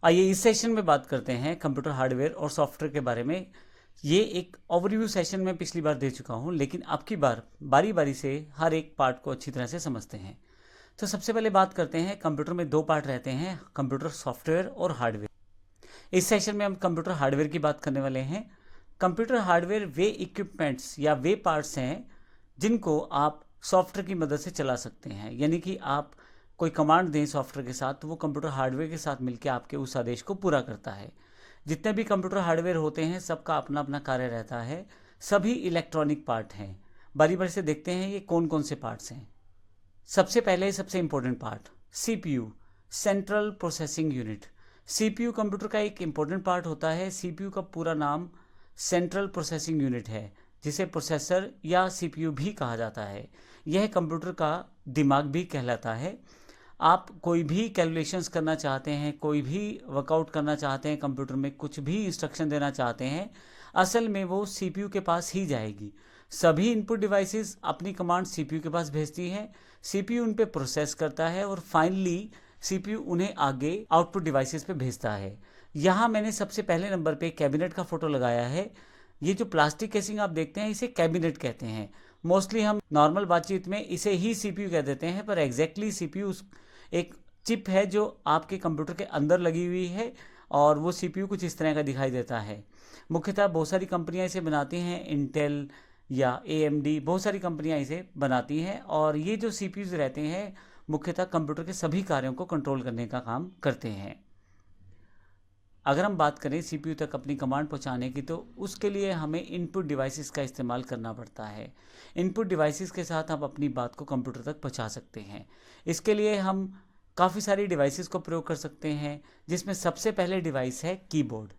आइए इस सेशन में बात करते हैं कंप्यूटर हार्डवेयर और सॉफ्टवेयर के बारे में। ये एक ओवरव्यू सेशन में पिछली बार दे चुका हूँ, लेकिन अब की बार बारी बारी से हर एक पार्ट को अच्छी तरह से समझते हैं। तो सबसे पहले बात करते हैं, कंप्यूटर में दो पार्ट रहते हैं, कंप्यूटर सॉफ्टवेयर और हार्डवेयर। इस सेशन में हम कंप्यूटर हार्डवेयर की बात करने वाले हैं। कंप्यूटर हार्डवेयर वे इक्विपमेंट्स या वे पार्ट्स हैं जिनको आप सॉफ्टवेयर की मदद से चला सकते हैं। यानी कि आप कोई कमांड दें सॉफ्टवेयर के साथ तो वो कंप्यूटर हार्डवेयर के साथ मिलकर आपके उस आदेश को पूरा करता है। जितने भी कंप्यूटर हार्डवेयर होते हैं सबका अपना अपना कार्य रहता है, सभी इलेक्ट्रॉनिक पार्ट हैं। बारी बारी से देखते हैं ये कौन कौन से पार्ट्स हैं। सबसे पहले सबसे important part CPU, central processing unit. CPU computer का एक इंपॉर्टेंट पार्ट होता है। सीपीयू का पूरा नाम सेंट्रल प्रोसेसिंग यूनिट है, जिसे प्रोसेसर या सीपीयू भी कहा जाता है। यह कंप्यूटर का दिमाग भी कहलाता है। आप कोई भी कैलकुलेशंस करना चाहते हैं, कोई भी वर्कआउट करना चाहते हैं, कंप्यूटर में कुछ भी इंस्ट्रक्शन देना चाहते हैं, असल में वो सीपीयू के पास ही जाएगी। सभी इनपुट डिवाइसेस अपनी कमांड सीपीयू के पास भेजती हैं, सीपीयू उन पे प्रोसेस करता है और फाइनली सीपीयू उन्हें आगे आउटपुट डिवाइसेस पे भेजता है। यहाँ मैंने सबसे पहले नंबर पे कैबिनेट का फोटो लगाया है। ये जो प्लास्टिक केसिंग आप देखते हैं इसे कैबिनेट कहते हैं। मोस्टली हम नॉर्मल बातचीत में इसे ही सीपीयू कह देते हैं, पर एग्जैक्टली सीपीयू एक चिप है जो आपके कंप्यूटर के अंदर लगी हुई है और वो सीपीयू कुछ इस तरह का दिखाई देता है। मुख्यतः बहुत सारी कंपनियां इसे बनाती हैं, इंटेल या एएमडी, बहुत सारी कंपनियां इसे बनाती हैं और ये जो सीपीयूज रहते हैं मुख्यतः कंप्यूटर के सभी कार्यों को कंट्रोल करने का काम करते हैं। अगर हम बात करें सीपीयू तक अपनी कमांड पहुंचाने की तो उसके लिए हमें इनपुट डिवाइसेस का इस्तेमाल करना पड़ता है। इनपुट डिवाइसेस के साथ हम अपनी बात को कंप्यूटर तक पहुंचा सकते हैं। इसके लिए हम काफ़ी सारी डिवाइसेस को प्रयोग कर सकते हैं, जिसमें सबसे पहले डिवाइस है कीबोर्ड।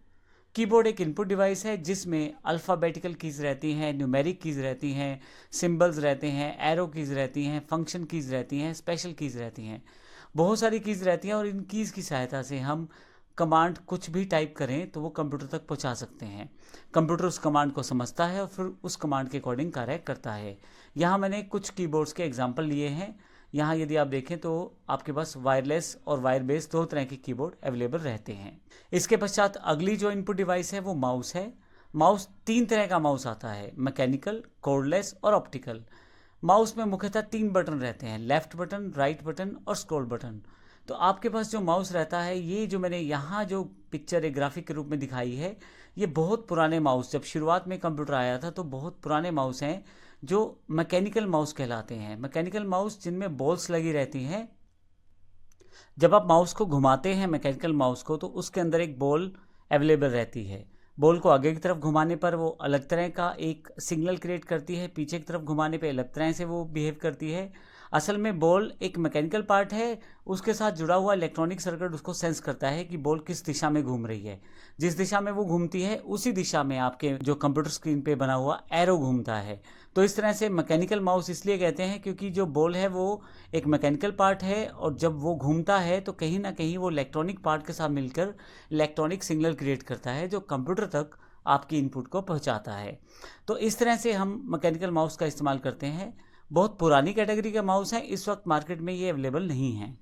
कीबोर्ड एक इनपुट डिवाइस है जिसमें अल्फ़ाबेटिकल कीज़ रहती हैं, न्यूमेरिक कीज़ रहती हैं, सिंबल्स रहते हैं, एरो कीज़ रहती हैं, फंक्शन कीज़ रहती हैं, स्पेशल कीज़ रहती हैं। बहुत सारी कीज़ रहती हैं और इन कीज़ की सहायता से हम कमांड कुछ भी टाइप करें तो वो कंप्यूटर तक पहुंचा सकते हैं। कंप्यूटर उस कमांड को समझता है और फिर उस कमांड के अकॉर्डिंग कार्य करता है। यहाँ मैंने कुछ कीबोर्ड्स के एग्जांपल लिए हैं। यहाँ यदि आप देखें तो आपके पास वायरलेस और वायर बेस दो तरह के कीबोर्ड अवेलेबल रहते हैं। इसके पश्चात अगली जो इनपुट डिवाइस है वो माउस है। माउस तीन तरह का माउस आता है, मैकेनिकल, कॉर्डलेस और ऑप्टिकल। माउस में मुख्यतः तीन बटन रहते हैं, लेफ्ट बटन, राइट बटन और स्क्रॉल बटन। तो आपके पास जो माउस रहता है, ये जो मैंने यहाँ जो पिक्चर एक ग्राफिक के रूप में दिखाई है, ये बहुत पुराने माउस, जब शुरुआत में कंप्यूटर आया था तो बहुत पुराने माउस हैं जो मैकेनिकल माउस कहलाते हैं। मैकेनिकल माउस जिनमें बॉल्स लगी रहती हैं। जब आप माउस को घुमाते हैं मैकेनिकल माउस को तो उसके अंदर एक बॉल अवेलेबल रहती है। बॉल को आगे की तरफ घुमाने पर वो अलग तरह का एक सिग्नल क्रिएट करती है, पीछे की तरफ घुमाने पे अलग तरह से वो बिहेव करती है। असल में बॉल एक मैकेनिकल पार्ट है, उसके साथ जुड़ा हुआ इलेक्ट्रॉनिक सर्किट उसको सेंस करता है कि बॉल किस दिशा में घूम रही है। जिस दिशा में वो घूमती है उसी दिशा में आपके जो कंप्यूटर स्क्रीन पे बना हुआ एरो घूमता है। तो इस तरह से मैकेनिकल माउस इसलिए कहते हैं क्योंकि जो बॉल है वो एक मैकेनिकल पार्ट है और जब वो घूमता है तो कहीं ना कहीं वो इलेक्ट्रॉनिक पार्ट के साथ मिलकर इलेक्ट्रॉनिक सिग्नल क्रिएट करता है जो कंप्यूटर तक आपकी इनपुट को पहुंचाता है। तो इस तरह से हम मैकेनिकल माउस का इस्तेमाल करते हैं। बहुत पुरानी कैटेगरी के माउस हैं, इस वक्त मार्केट में ये अवेलेबल नहीं हैं।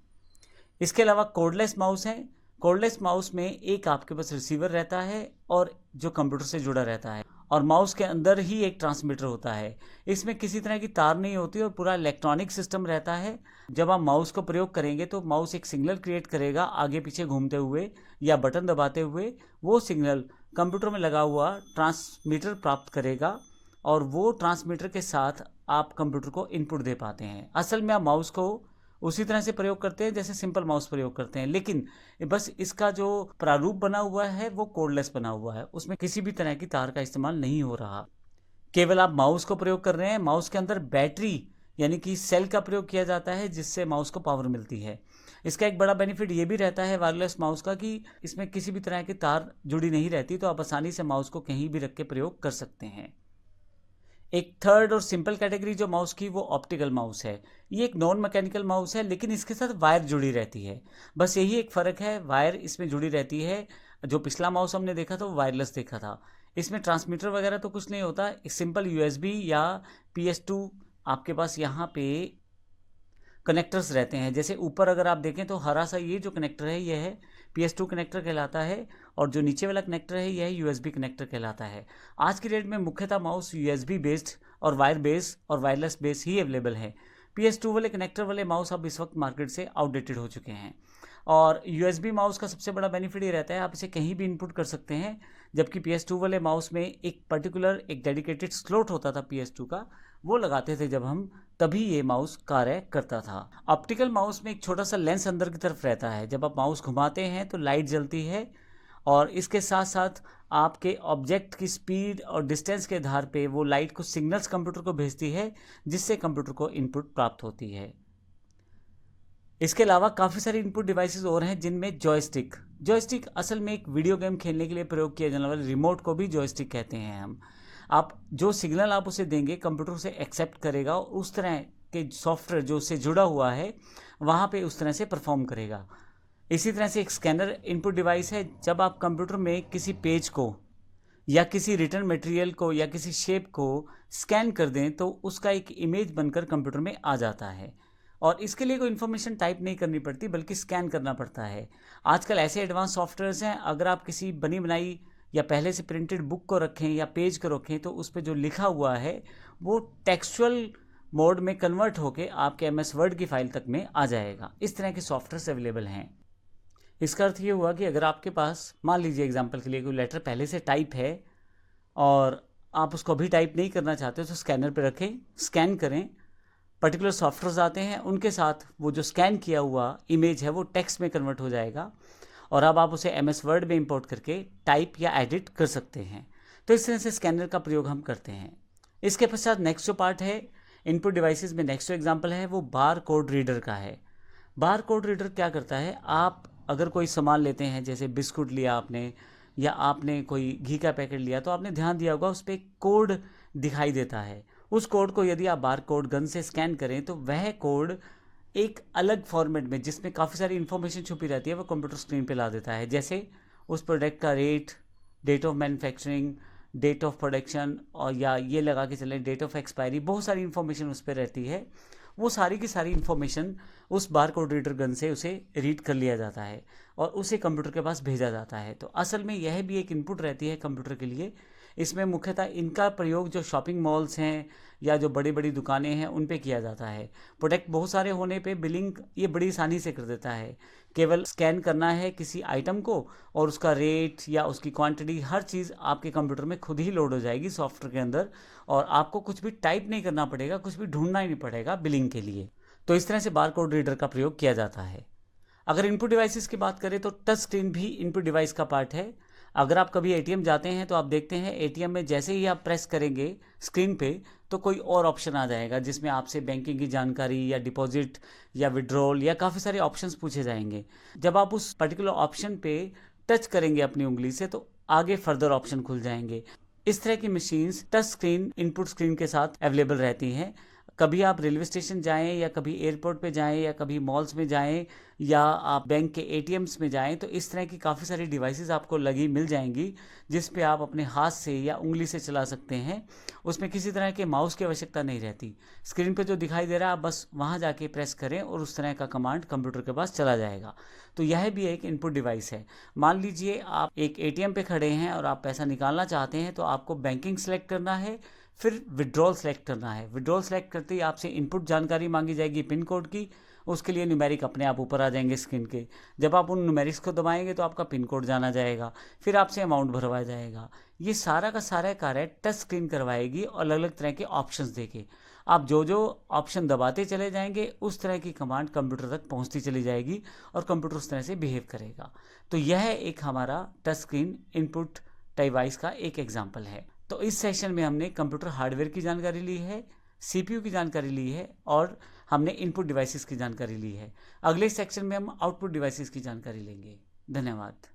इसके अलावा कोडलेस माउस हैं। कोडलेस माउस में एक आपके पास रिसीवर रहता है और जो कंप्यूटर से जुड़ा रहता है और माउस के अंदर ही एक ट्रांसमीटर होता है। इसमें किसी तरह की तार नहीं होती और पूरा इलेक्ट्रॉनिक सिस्टम रहता है। जब आप माउस को प्रयोग करेंगे तो माउस एक सिग्नल क्रिएट करेगा आगे पीछे घूमते हुए या बटन दबाते हुए। वो सिग्नल कंप्यूटर में लगा हुआ ट्रांसमीटर प्राप्त करेगा और वो ट्रांसमीटर के साथ आप कंप्यूटर को इनपुट दे पाते हैं। असल में आप माउस को उसी तरह से प्रयोग करते हैं जैसे सिंपल माउस प्रयोग करते हैं, लेकिन बस इसका जो प्रारूप बना हुआ है वो कोडलेस बना हुआ है, उसमें किसी भी तरह की तार का इस्तेमाल नहीं हो रहा। केवल आप माउस को प्रयोग कर रहे हैं। माउस के अंदर बैटरी यानी कि सेल का प्रयोग किया जाता है जिससे माउस को पावर मिलती है। इसका एक बड़ा बेनिफिट ये भी रहता है वायरलेस माउस का कि इसमें किसी भी तरह की तार जुड़ी नहीं रहती, तो आप आसानी से माउस को कहीं भी रख के प्रयोग कर सकते हैं। एक थर्ड और सिंपल कैटेगरी जो माउस की वो ऑप्टिकल माउस है। ये एक नॉन मैकेनिकल माउस है लेकिन इसके साथ वायर जुड़ी रहती है। बस यही एक फ़र्क है, वायर इसमें जुड़ी रहती है। जो पिछला माउस हमने देखा था वो वायरलेस देखा था। इसमें ट्रांसमीटर वगैरह तो कुछ नहीं होता, एक सिंपल यूएसबी या PS2 आपके पास यहाँ पे कनेक्टर्स रहते हैं। जैसे ऊपर अगर आप देखें तो हरा सा ये जो कनेक्टर है ये है PS2 कनेक्टर कहलाता है, और जो नीचे वाला कनेक्टर है यह USB कनेक्टर कहलाता है। आज की डेट में मुख्यतः माउस USB बेस्ड और वायर बेस्ड और वायरलेस बेस्ड ही अवेलेबल है। PS2 वाले कनेक्टर वाले माउस अब इस वक्त मार्केट से आउटडेटेड हो चुके हैं। और USB माउस का सबसे बड़ा बेनिफिट ये रहता है आप इसे कहीं भी इनपुट कर सकते हैं, जबकि PS2 वाले माउस में एक डेडिकेटेड स्लॉट होता था PS2 का, वो लगाते थे जब हम, तभी ये माउस कार्य करता था। ऑप्टिकल माउस में एक छोटा सा लेंस अंदर की तरफ रहता है, जब आप माउस घुमाते हैं तो लाइट जलती है, और इसके साथ साथ आपके ऑब्जेक्ट की स्पीड और डिस्टेंस के आधार पे वो लाइट को सिग्नल्स कंप्यूटर को भेजती है, जिससे कंप्यूटर को इनपुट प्राप्त होती है। इसके अलावा काफ़ी सारी इनपुट डिवाइसेस और हैं, जिनमें जॉयस्टिक असल में एक वीडियो गेम खेलने के लिए प्रयोग किया जाने वाले रिमोट को भी जॉयस्टिक कहते हैं हम। आप जो सिग्नल आप उसे देंगे कंप्यूटर उसे एक्सेप्ट करेगा, और उस तरह के सॉफ्टवेयर जो उससे जुड़ा हुआ है वहाँ पे उस तरह से परफॉर्म करेगा। इसी तरह से एक स्कैनर इनपुट डिवाइस है। जब आप कंप्यूटर में किसी पेज को या किसी रिटर्न मटेरियल को या किसी शेप को स्कैन कर दें तो उसका एक इमेज बनकर कंप्यूटर में आ जाता है, और इसके लिए कोई इन्फॉर्मेशन टाइप नहीं करनी पड़ती बल्कि स्कैन करना पड़ता है। आजकल ऐसे एडवांस सॉफ्टवेयर्स हैं, अगर आप किसी बनी बनाई या पहले से प्रिंटेड बुक को रखें या पेज को रखें तो उस पर जो लिखा हुआ है वो टेक्सचुअल मोड में कन्वर्ट होकर आपके MS वर्ड की फाइल तक में आ जाएगा। इस तरह के सॉफ्टवेयर्स अवेलेबल हैं। इसका अर्थ ये हुआ कि अगर आपके पास, मान लीजिए एग्जांपल के लिए, कोई लेटर पहले से टाइप है और आप उसको अभी टाइप नहीं करना चाहते तो स्कैनर पे रखें, स्कैन करें, पर्टिकुलर सॉफ्टवेयर्स आते हैं, उनके साथ वो जो स्कैन किया हुआ इमेज है वो टेक्स्ट में कन्वर्ट हो जाएगा, और अब आप उसे MS वर्ड में इंपोर्ट करके टाइप या एडिट कर सकते हैं। तो इस तरह से स्कैनर का प्रयोग हम करते हैं। इसके पश्चात नेक्स्ट जो पार्ट है इनपुट डिवाइसेस में, नेक्स्ट जो एग्जाम्पल है वो बार कोड रीडर का है। बार कोड रीडर क्या करता है, आप अगर कोई सामान लेते हैं, जैसे बिस्कुट लिया आपने या आपने कोई घी का पैकेट लिया, तो आपने ध्यान दिया होगा उस पर कोड दिखाई देता है। उस कोड को यदि आप बार कोड गन से स्कैन करें तो वह कोड एक अलग फॉर्मेट में, जिसमें काफ़ी सारी इन्फॉर्मेशन छुपी रहती है, वो कंप्यूटर स्क्रीन पे ला देता है। जैसे उस प्रोडक्ट का rate, date of manufacturing, date of production, और या ये लगा के चलें डेट ऑफ एक्सपायरी, बहुत सारी इन्फॉर्मेशन उस पर रहती है। वो सारी की सारी इन्फॉर्मेशन उस बार कोड रीडर गन से उसे रीड कर लिया जाता है और उसे कंप्यूटर के पास भेजा जाता है। तो असल में यह भी एक इनपुट रहती है कंप्यूटर के लिए। इसमें मुख्यतः इनका प्रयोग जो शॉपिंग मॉल्स हैं या जो बड़ी बड़ी दुकानें हैं उन पे किया जाता है। प्रोडक्ट बहुत सारे होने पे बिलिंग ये बड़ी आसानी से कर देता है। केवल स्कैन करना है किसी आइटम को और उसका रेट या उसकी क्वांटिटी, हर चीज़ आपके कंप्यूटर में खुद ही लोड हो जाएगी सॉफ्टवेयर के अंदर, और आपको कुछ भी टाइप नहीं करना पड़ेगा, कुछ भी ढूंढना ही नहीं पड़ेगा बिलिंग के लिए। तो इस तरह से बार कोड रीडर का प्रयोग किया जाता है। अगर इनपुट डिवाइसेस की बात करें तो टच स्क्रीन भी इनपुट डिवाइस का पार्ट है। अगर आप कभी ATM जाते हैं तो आप देखते हैं ATM में जैसे ही आप प्रेस करेंगे स्क्रीन पे तो कोई और ऑप्शन आ जाएगा, जिसमें आपसे बैंकिंग की जानकारी या डिपॉजिट या विड्रॉल या काफ़ी सारे ऑप्शंस पूछे जाएंगे। जब आप उस पर्टिकुलर ऑप्शन पे टच करेंगे अपनी उंगली से तो आगे फर्दर ऑप्शन खुल जाएंगे। इस तरह की machines touch screen input screen के साथ अवेलेबल रहती हैं। कभी आप रेलवे स्टेशन जाएं या कभी एयरपोर्ट पे जाएं या कभी मॉल्स में जाएं या आप बैंक के ATMs में जाएं तो इस तरह की काफ़ी सारी डिवाइसेस आपको लगी मिल जाएंगी, जिस पे आप अपने हाथ से या उंगली से चला सकते हैं। उसमें किसी तरह के माउस की आवश्यकता नहीं रहती। स्क्रीन पे जो दिखाई दे रहा है आप बस वहाँ जाके प्रेस करें और उस तरह का कमांड कंप्यूटर के पास चला जाएगा। तो यह भी एक इनपुट डिवाइस है। मान लीजिए आप एक ATM पे खड़े हैं और आप पैसा निकालना चाहते हैं, तो आपको बैंकिंग सेलेक्ट करना है, फिर विड्रॉल सेलेक्ट करना है। विड्रॉल सेलेक्ट करते ही आपसे इनपुट जानकारी मांगी जाएगी पिन कोड की। उसके लिए न्यूमेरिक अपने आप ऊपर आ जाएंगे स्क्रीन के। जब आप उन न्यूमेरिक्स को दबाएंगे तो आपका पिन कोड जाना जाएगा, फिर आपसे अमाउंट भरवाया जाएगा। ये सारा का सारा कार्य टच स्क्रीन करवाएगी और अलग अलग तरह के ऑप्शंस देके आप जो जो ऑप्शन दबाते चले जाएंगे उस तरह की कमांड कंप्यूटर तक पहुंचती चली जाएगी और कंप्यूटर उस तरह से बिहेव करेगा। तो यह एक हमारा टच स्क्रीन इनपुट डिवाइस का एक एग्जाम्पल है। तो इस सेशन में हमने कंप्यूटर हार्डवेयर की जानकारी ली है, CPU की जानकारी ली है और हमने इनपुट डिवाइसेस की जानकारी ली है। अगले सेक्शन में हम आउटपुट डिवाइसेस की जानकारी लेंगे। धन्यवाद।